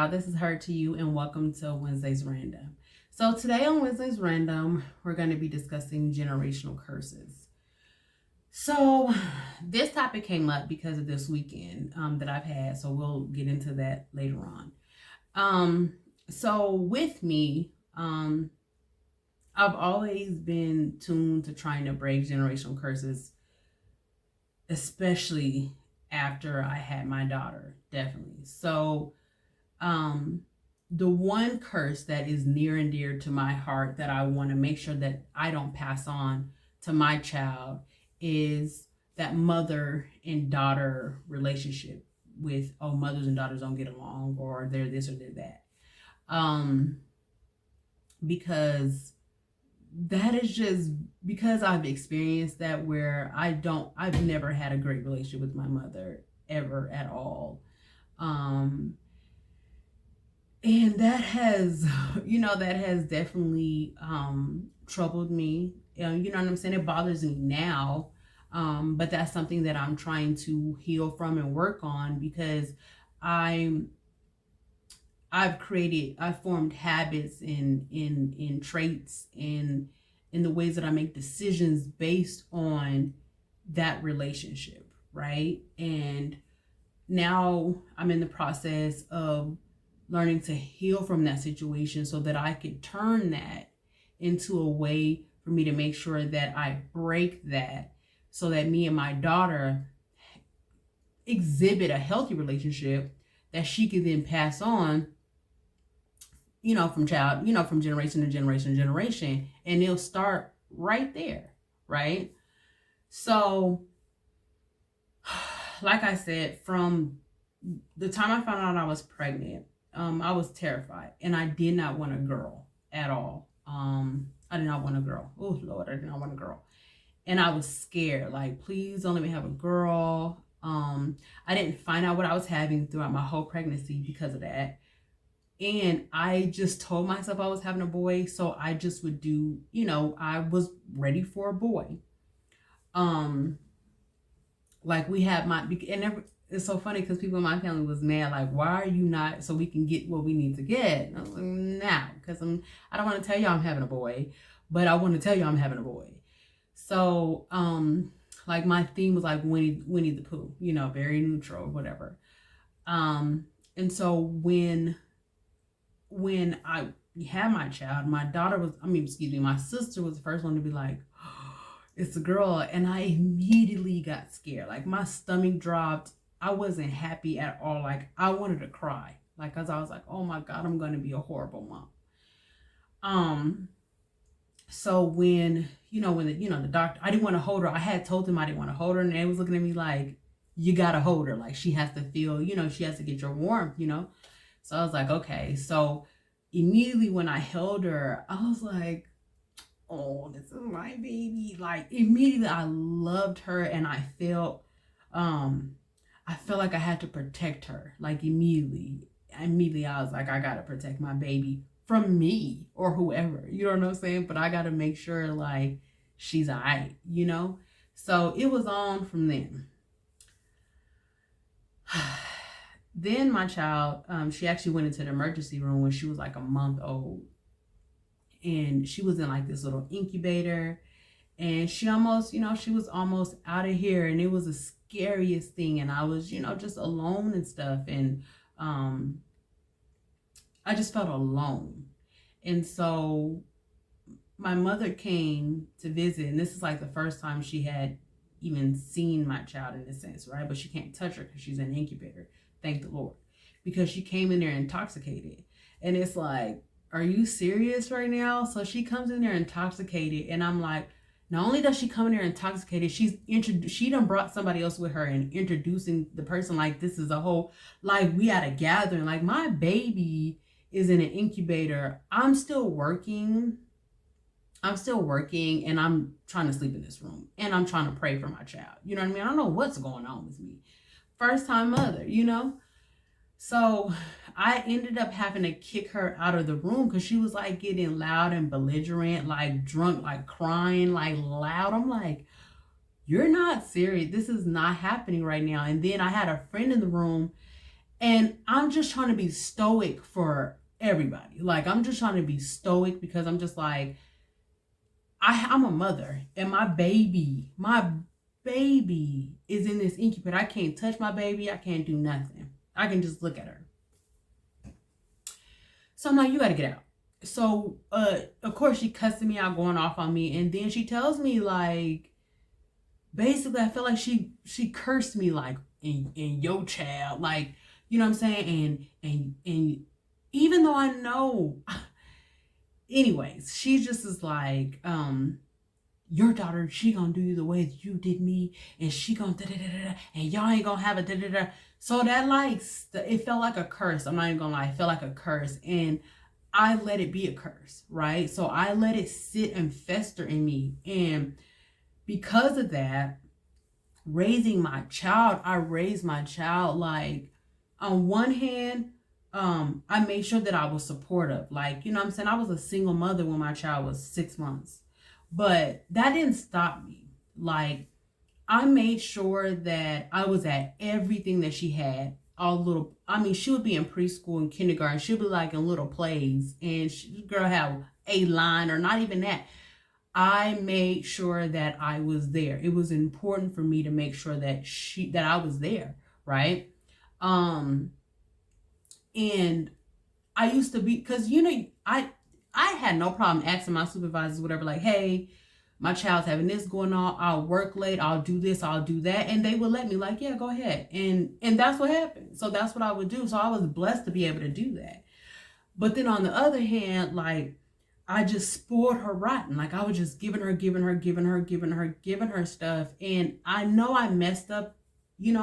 This is Her to You, and welcome to Wednesday's Random. So, today on Wednesday's Random, we're going to be discussing generational curses. So, this topic came up because of this weekend that I've had, so we'll get into that later on. With me, I've always been tuned to trying to break generational curses, especially after I had my daughter, definitely. The one curse that is near and dear to my heart that I want to make sure that I don't pass on to my child is that mother and daughter relationship with, oh, mothers and daughters don't get along, or they're this or they're that. Because that is just because I've experienced that, where I've never had a great relationship with my mother ever at all. And that has, that has definitely troubled me. You know what I'm saying? It bothers me now. But that's something that I'm trying to heal from and work on, because I've formed habits in traits and in the ways that I make decisions based on that relationship, right? And now I'm in the process of learning to heal from that situation so that I could turn that into a way for me to make sure that I break that, so that me and my daughter exhibit a healthy relationship that she could then pass on, from from generation to generation to generation, and it'll start right there, right? So, like I said, from the time I found out I was pregnant, I was terrified, and I did not want a girl at all. I did not want a girl. Oh Lord, I did not want a girl, and I was scared. Like, please don't let me have a girl. I didn't find out what I was having throughout my whole pregnancy because of that, and I just told myself I was having a boy, so I just would do. I was ready for a boy. Like, we had it's so funny because people in my family was mad, like, why are you not, so we can get what we need to get? And I was like, nah, because I don't want to tell you I'm having a boy, but I want to tell you I'm having a boy. So, like, my theme was like Winnie the Pooh, very neutral, whatever. And so when I had my child, my sister was the first one to be like, it's a girl, and I immediately got scared. Like, my stomach dropped. I wasn't happy at all. Like, I wanted to cry. Like, cause I was like, oh my God, I'm gonna be a horrible mom. So when the doctor, I didn't want to hold her. I had told them I didn't want to hold her, and they was looking at me like, you gotta hold her. Like, she has to feel, she has to get your warmth, So I was like, okay. So immediately when I held her, I was like, oh, this is my baby. Like, immediately I loved her, and I felt like I had to protect her. Like, immediately I was like, I gotta protect my baby from me or whoever, you know what I'm saying? But I gotta make sure, like, she's all right, So it was on from then. Then my child, she actually went into the emergency room when she was like a month old, and she was in like this little incubator, and she was almost out of here, and it was the scariest thing. And I was, just alone and stuff, and I just felt alone. And so my mother came to visit, and this is like the first time she had even seen my child in a sense, right? But she can't touch her because she's in an incubator, thank the Lord, because she came in there intoxicated. And it's like, are you serious right now? So she comes in there intoxicated, and I'm like, not only does she come in there intoxicated, she done brought somebody else with her and introducing the person like this is a whole, like, we at a gathering. Like, my baby is in an incubator. I'm still working, and I'm trying to sleep in this room, and I'm trying to pray for my child. You know what I mean? I don't know what's going on with me. First time mother, So I ended up having to kick her out of the room because she was like getting loud and belligerent, like drunk, like crying, like loud. I'm like, you're not serious. This is not happening right now. And then I had a friend in the room, And I'm just trying to be stoic for everybody. Like, I'm just trying to be stoic because I'm just like, I'm a mother, and my baby is in this incubator. I can't touch my baby. I can't do nothing. I can just look at her. So I'm like, you got to get out. So, of course, she cussing me out, going off on me. And then she tells me, like, basically, I feel like she cursed me, like, in your child. Like, you know what I'm saying? And even though I know, anyways, she just is like, your daughter, she gonna do you the way that you did me. And she gonna da-da-da-da-da. And y'all ain't gonna have a da-da-da. So that, like, it felt like a curse. I'm not even gonna lie. It felt like a curse. And I let it be a curse, right? So I let it sit and fester in me. And because of that, raising my child, I raised my child, like, on one hand, I made sure that I was supportive. Like, you know what I'm saying? I was a single mother when my child was 6 months. But that didn't stop me. Like, I made sure that I was at everything that she had. She would be in preschool and kindergarten. She would be like in little plays, and girl had a line, or not even that. I made sure that I was there. It was important for me to make sure that I was there, right? And I used to be, because I had no problem asking my supervisors, whatever, like, hey, my child's having this going on. I'll work late. I'll do this. I'll do that. And they would let me, like, yeah, go ahead. And that's what happened. So that's what I would do. So I was blessed to be able to do that. But then on the other hand, like, I just spoiled her rotten. Like, I was just giving her stuff. And I know I messed up. And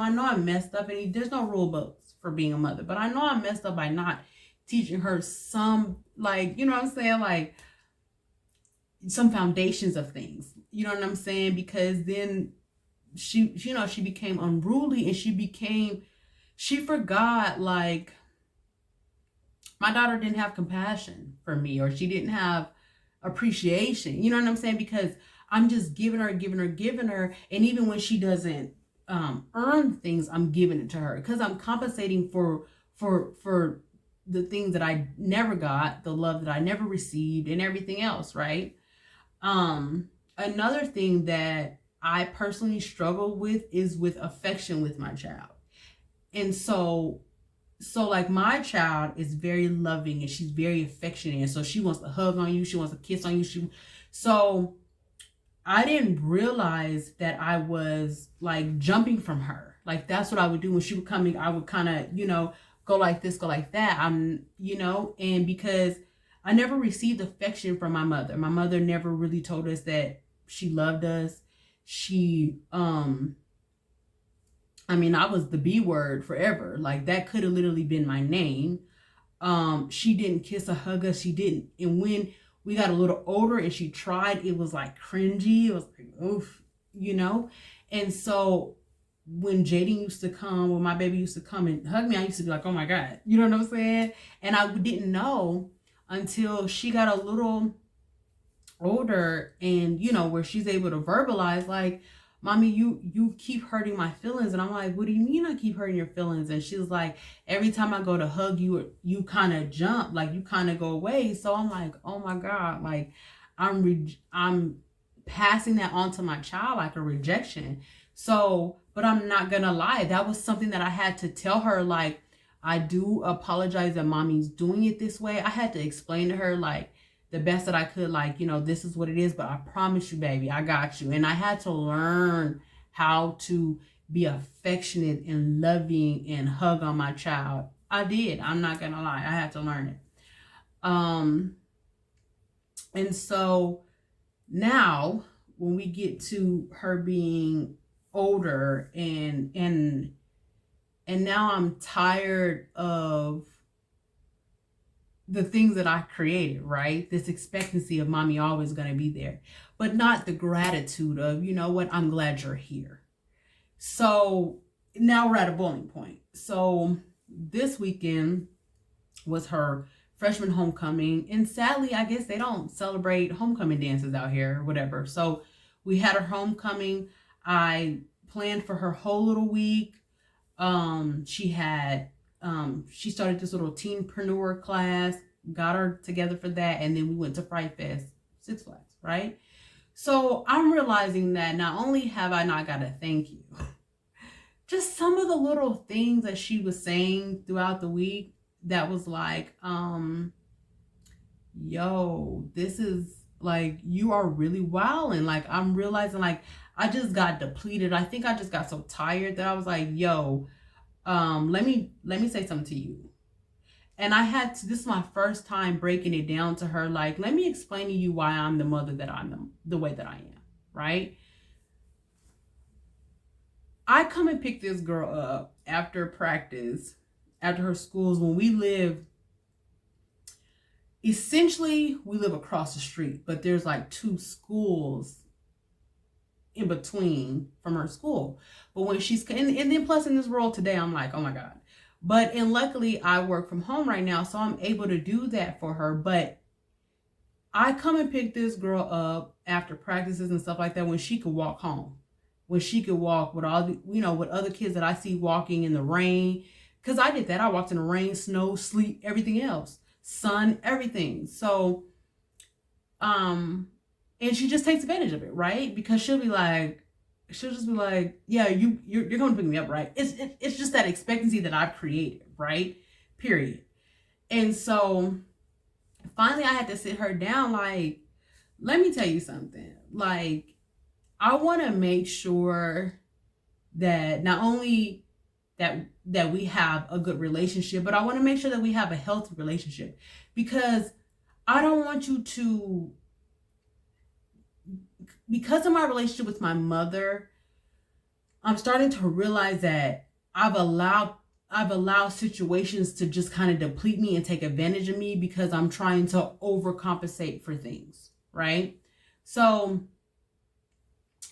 there's no rule books for being a mother. But I know I messed up by not teaching her some, like, you know what I'm saying? Like, some foundations of things, you know what I'm saying? Because then she became unruly, and she forgot, like, my daughter didn't have compassion for me, or she didn't have appreciation, you know what I'm saying? Because I'm just giving her. And even when she doesn't earn things, I'm giving it to her because I'm compensating for the things that I never got, the love that I never received, and everything else, right? Another thing that I personally struggle with is with affection with my child. And so like, my child is very loving, and she's very affectionate. And so she wants to hug on you. She wants to kiss on you. So I didn't realize that I was, like, jumping from her. Like, that's what I would do when she would come in. I would kind of, go like this, go like that. And because I never received affection from my mother. My mother never really told us that she loved us. She, I was the B word forever. Like, that could have literally been my name. She didn't kiss or hug us. She didn't. And when we got a little older and she tried, it was like cringy. It was like, oof, And so when Jaden used to come, when my baby used to come and hug me, I used to be like, oh my God, you know what I'm saying? And I didn't know until she got a little older, and where she's able to verbalize, like, mommy, you keep hurting my feelings. And I'm like, what do you mean I keep hurting your feelings? And she was like, every time I go to hug you, you kind of jump, like, you kind of go away. So I'm like, oh my God, like, I'm passing that on to my child, like a rejection. So, but I'm not gonna lie, that was something that I had to tell her, like, I do apologize that mommy's doing it this way. I had to explain to her, like, the best that I could, like, this is what it is, but I promise you, baby, I got you. And I had to learn how to be affectionate and loving and hug on my child. I did. I'm not gonna lie. I had to learn it. And so now when we get to her being older, and now I'm tired of the things that I created, right? This expectancy of mommy always going to be there, but not the gratitude of, you know what, I'm glad you're here. So now we're at a boiling point. So this weekend was her freshman homecoming, and sadly, I guess they don't celebrate homecoming dances out here or whatever. So we had her homecoming. I planned for her whole little week. She had she started this little teenpreneur class, got her together for that, and then we went to Fright Fest, Six Flags, right? So I'm realizing that not only have I not got to thank you, just some of the little things that she was saying throughout the week that was like, yo, this is like, you are really wilding. Like, I'm realizing, like, I just got depleted. I think I just got so tired that I was like, yo, let me say something to you. And I had to, this is my first time breaking it down to her, like, let me explain to you why I'm the mother that I'm the way that I am, right? I come and pick this girl up after practice, after her schools, when we live, essentially we live across the street, but there's like 2 schools in between from her school. But when she's, and then plus in this world today, I'm like, oh my God. But, and luckily I work from home right now, so I'm able to do that for her. But I come and pick this girl up after practices and stuff like that when she could walk home, when she could walk with all the, you know, with other kids that I see walking in the rain. Because I did that. I walked in the rain, snow, sleet, everything else, sun, everything. So, and she just takes advantage of it, right? Because she'll just be like, yeah, you're going to pick me up, right? It's just that expectancy that I've created, right? Period. And so finally I had to sit her down, like, let me tell you something. Like, I want to make sure that not only that we have a good relationship, but I want to make sure that we have a healthy relationship, because I don't want you to, because of my relationship with my mother, I'm starting to realize that I've allowed situations to just kind of deplete me and take advantage of me because I'm trying to overcompensate for things, right? So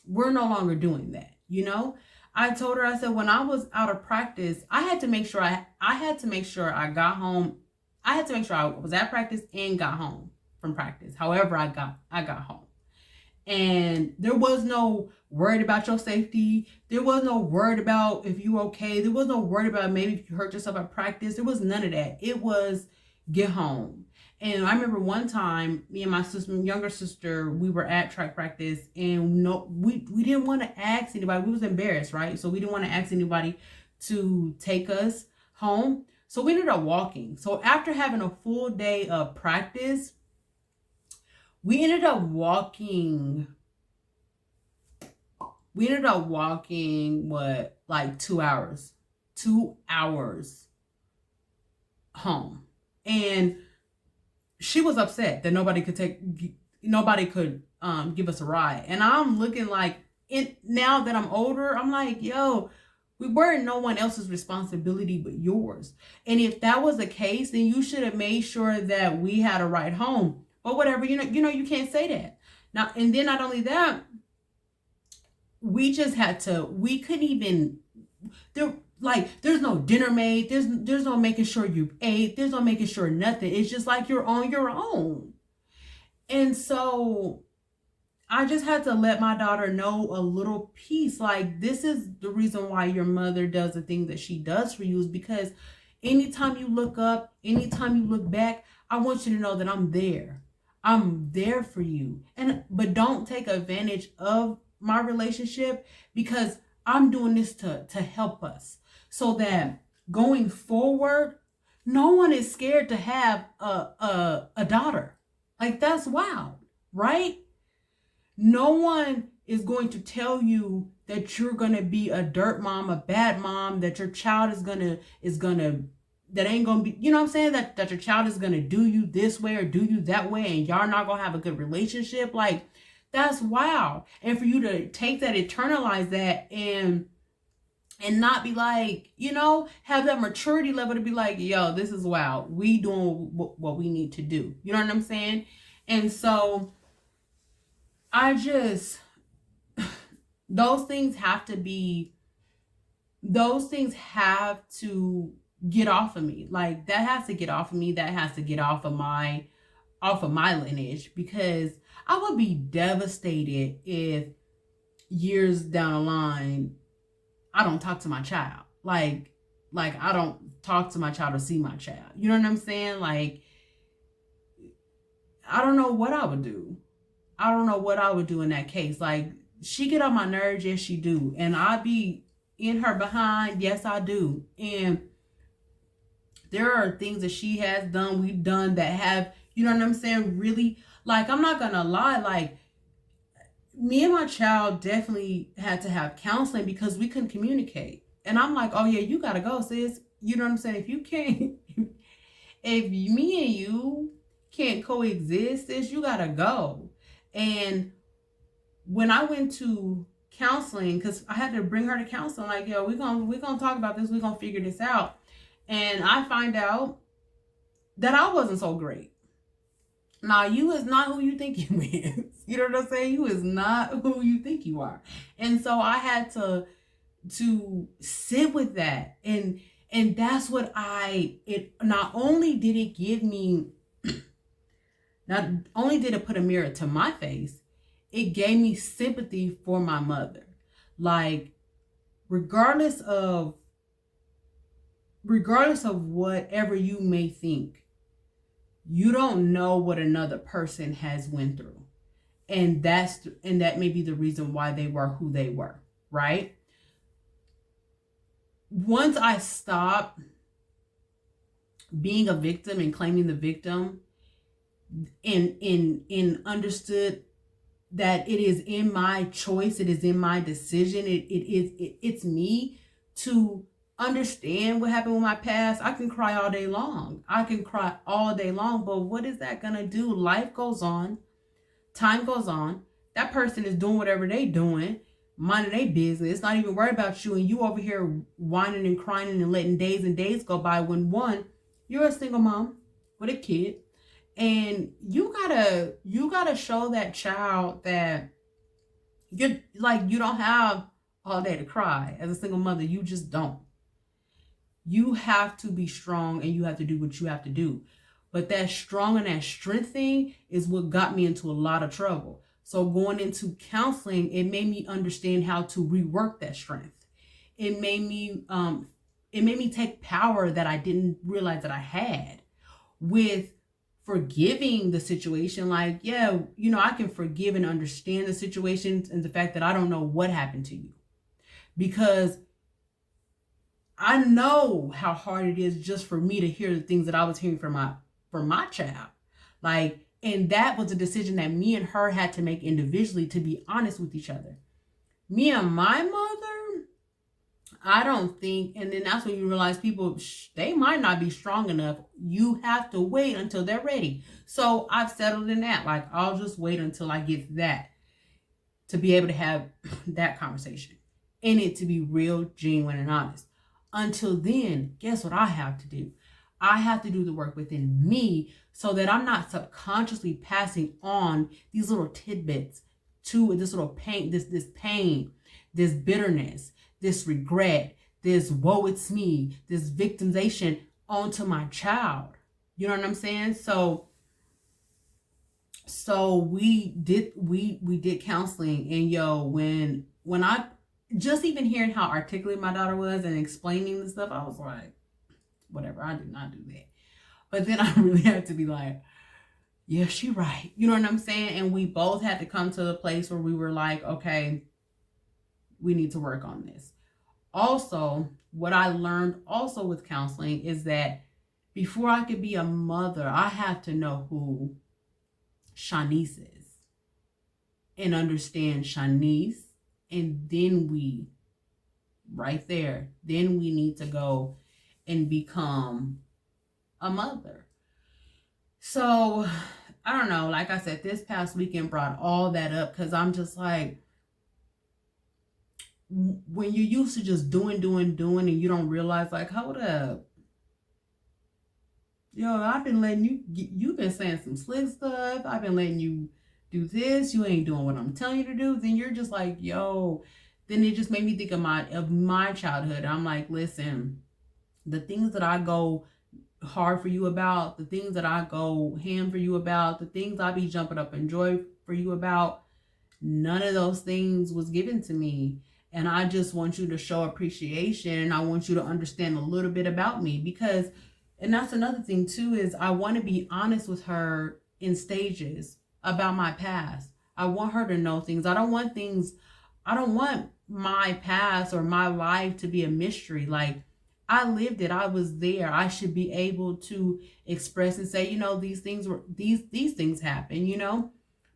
we're no longer doing that, you know? I told her, I said, when I was out of practice, I had to make sure I got home. I had to make sure I was at practice and got home from practice. However, I got home. And there was no worried about your safety. There was no worried about if you okay. There was no worried about maybe if you hurt yourself at practice. There was none of that. It was get home. And I remember one time, me and my sister, younger sister, we were at track practice, and no, we didn't want to ask anybody. We was embarrassed, right? So we didn't want to ask anybody to take us home. So we ended up walking. So after having a full day of practice, we ended up walking, what, like 2 hours. 2 hours home. And she was upset that nobody could give us a ride. And I'm looking like, now that I'm older, I'm like, yo, we weren't no one else's responsibility but yours. And if that was the case, then you should have made sure that we had a ride home. But whatever, you know, you can't say that. Now, and then not only that, we couldn't even, there's no dinner made. There's no making sure you ate. There's no making sure nothing. It's just like you're on your own. And so I just had to let my daughter know a little piece. Like, this is the reason why your mother does the thing that she does for you, is because anytime you look up, anytime you look back, I want you to know that I'm there. I'm there for you. But don't take advantage of my relationship, because I'm doing this to help us, so that going forward, no one is scared to have a daughter. Like, that's wild, right? No one is going to tell you that you're going to be a dirt mom, a bad mom, that your child that ain't going to be, you know what I'm saying? That your child is going to do you this way or do you that way, and y'all not going to have a good relationship. Like, that's wild. And for you to take that, internalize that, and not be like, you know, have that maturity level to be like, yo, this is wild. We doing what we need to do. You know what I'm saying? And so those things have to get off of me. Like, that has to get off of me. That has to get off of my lineage, because I would be devastated if years down the line I don't talk to my child. Like like, I don't talk to my child or see my child. You know what I'm saying? Like, I don't know what I would do. I don't know what I would do in that case. Like, she get on my nerves, yes, she do. And I be in her behind, yes, I do. And there are things that she has done, we've done that have, you know what I'm saying, really, like, I'm not gonna lie, like, me and my child definitely had to have counseling because we couldn't communicate. And I'm like, oh yeah, you gotta go, sis. You know what I'm saying? If you can't, if me and you can't coexist, sis, you gotta go. And when I went to counseling, because I had to bring her to counseling, like, yo, we're gonna talk about this, we're gonna figure this out. And I find out that I wasn't so great. Now, you is not who you think you is. You know what I'm saying? You is not who you think you are. And so I had to sit with that. And that's what it not only did it give me, not only did it put a mirror to my face, it gave me sympathy for my mother. Like, regardless of whatever you may think, you don't know what another person has went through. And that may be the reason why they were who they were, right? Once I stopped being a victim and claiming the victim and understood that it is in my choice, it is in my decision, it's me to understand what happened with my past. I can cry all day long. But what is that gonna do? Life goes on. Time goes on. That person is doing whatever they doing, minding their business, not even worried about you, and you over here whining and crying and letting days and days go by when, one, you're a single mom with a kid, and you gotta show that child that you don't have all day to cry. As a single mother, you just don't. You have to be strong and you have to do what you have to do. But that strong and that strength thing is what got me into a lot of trouble. So going into counseling, it made me understand how to rework that strength. It made me take power that I didn't realize that I had with forgiving the situation. Like, yeah, I can forgive and understand the situation and the fact that I don't know what happened to you, because I know how hard it is just for me to hear the things that I was hearing from my child. Like, and that was a decision that me and her had to make individually, to be honest with each other. Me and my mother, I don't think, and then that's when you realize people, they might not be strong enough. You have to wait until they're ready. So I've settled in that. Like, I'll just wait until I get that, to be able to have that conversation, and it to be real, genuine, and honest. Until then, guess what I have to do? I have to do the work within me so that I'm not subconsciously passing on these little tidbits to this little pain, this pain, this bitterness, this regret, this woe it's me, this victimization onto my child. You know what I'm saying? So we did counseling, and when I just even hearing how articulate my daughter was and explaining the stuff, I was like, whatever, I did not do that. But then I really had to be like, yeah, she right. You know what I'm saying? And we both had to come to the place where we were like, okay, we need to work on this. Also, what I learned also with counseling is that before I could be a mother, I have to know who Shanice is and understand Shanice. And then then we need to go and become a mother. So I don't know, like I said, this past weekend brought all that up, because I'm just like, when you're used to just doing and you don't realize, like, hold up, yo, I've been letting you've been saying some slick stuff, I've been letting you do this, you ain't doing what I'm telling you to do, then you're just like, yo. Then it just made me think of my childhood. I'm like, listen, the things that I go hard for you about, the things that I go ham for you about, the things I be jumping up in joy for you about, none of those things was given to me. And I just want you to show appreciation, and I want you to understand a little bit about me, because, and that's another thing too, is I want to be honest with her in stages about my past. I want her to know things. I don't want my past or my life to be a mystery. Like, I lived it. I was there. I should be able to express and say, these things happen.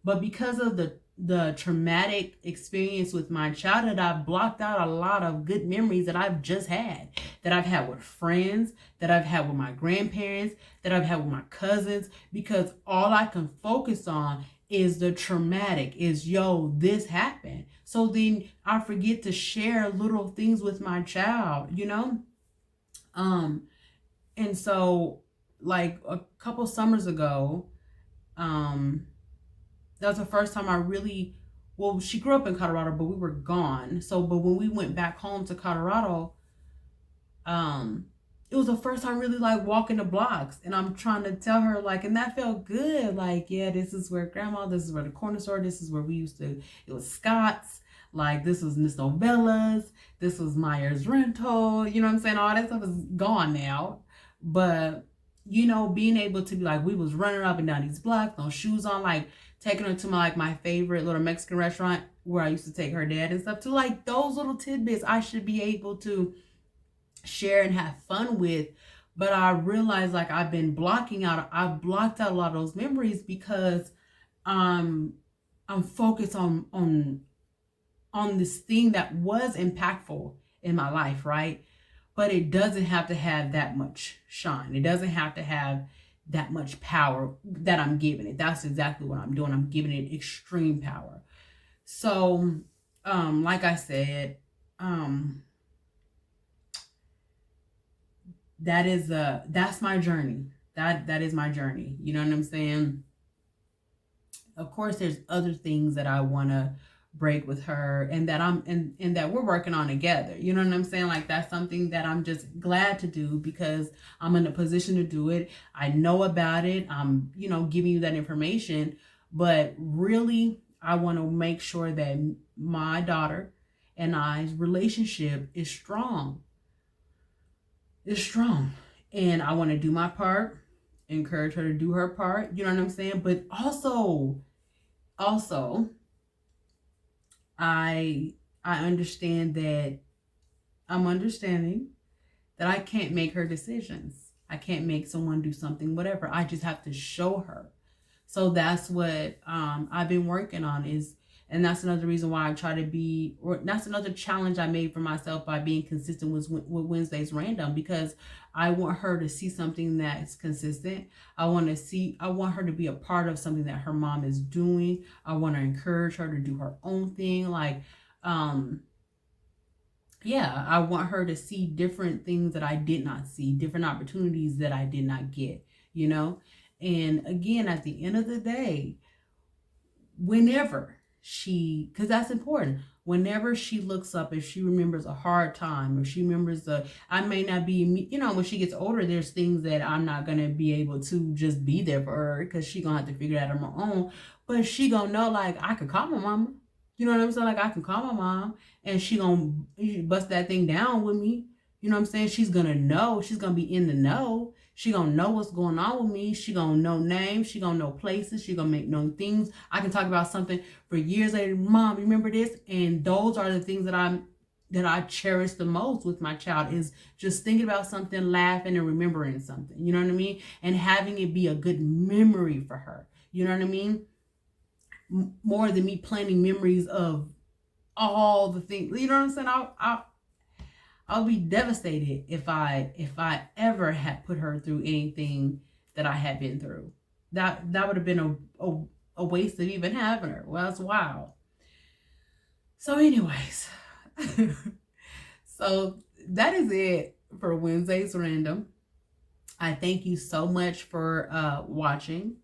But because of the traumatic experience with my childhood, I've blocked out a lot of good memories that I've just had, that I've had with friends, that I've had with my grandparents, that I've had with my cousins, because all I can focus on is the traumatic, is, this happened. So then I forget to share little things with my child, and so, like, a couple summers ago, that was the first time I really, well, she grew up in Colorado, but we were gone. So, but when we went back home to Colorado, it was the first time really like walking the blocks, and I'm trying to tell her, like, and that felt good. Like, yeah, this is where grandma, this is where the corner store, this is where we used to, it was Scott's, like, this was Miss Novella's, this was Myers Rental, you know what I'm saying? All that stuff is gone now. But, being able to be like, we was running up and down these blocks, no shoes on, like, taking her to my favorite little Mexican restaurant where I used to take her dad and stuff, to like those little tidbits I should be able to share and have fun with. But I realized, like, I've blocked out a lot of those memories because I'm focused on this thing that was impactful in my life, right? But it doesn't have to have that much shine. It doesn't have to have that much power that I'm giving it. That's exactly what I'm doing. I'm giving it extreme power. So, like I said, that's my journey. That is my journey. You know what I'm saying? Of course, there's other things that I want to break with her, and that and that we're working on together. You know what I'm saying? Like, that's something that I'm just glad to do because I'm in a position to do it. I know about it. I'm, giving you that information, but really I want to make sure that my daughter and I's relationship is strong. It's strong. And I want to do my part, encourage her to do her part. You know what I'm saying? But also, I understand that I'm understanding that I can't make her decisions. I can't make someone do something, whatever. I just have to show her. So that's what I've been working on and that's another reason why I try to be, or that's another challenge I made for myself by being consistent with Wednesdays Random, because I want her to see something that's consistent. I want her to be a part of something that her mom is doing. I want to encourage her to do her own thing. Like, yeah, I want her to see different things that I did not see, different opportunities that I did not get, And again, at the end of the day, whenever because that's important, whenever she looks up, if she remembers a hard time, or she remembers I may not be, when she gets older, there's things that I'm not going to be able to just be there for her, because she going to have to figure it out on her own. But she going to know, like, I could call my mama. You know what I'm saying? Like, I can call my mom and she going to bust that thing down with me. You know what I'm saying? She's going to know. She's going to be in the know. She going to know what's going on with me. She going to know names. She going to know places. She going to make known things. I can talk about something for years later. Mom, remember this? And those are the things that I cherish the most with my child, is just thinking about something, laughing, and remembering something. You know what I mean? And having it be a good memory for her. You know what I mean? More than me planning memories of all the things. You know what I'm saying? I'll be devastated if I ever had put her through anything that I had been through. That would have been a waste of even having her. Well, that's wild. So anyways, so that is it for Wednesdays Random. I thank you so much for watching.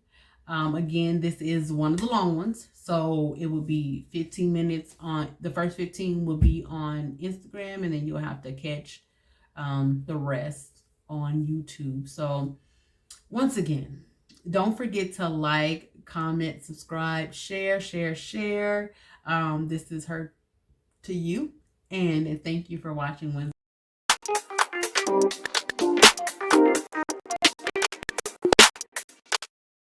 Again, this is one of the long ones, so it will be 15 minutes on, the first 15 will be on Instagram, and then you'll have to catch the rest on YouTube. So once again, don't forget to like, comment, subscribe, share. This is Her to You, And thank you for watching Wednesday.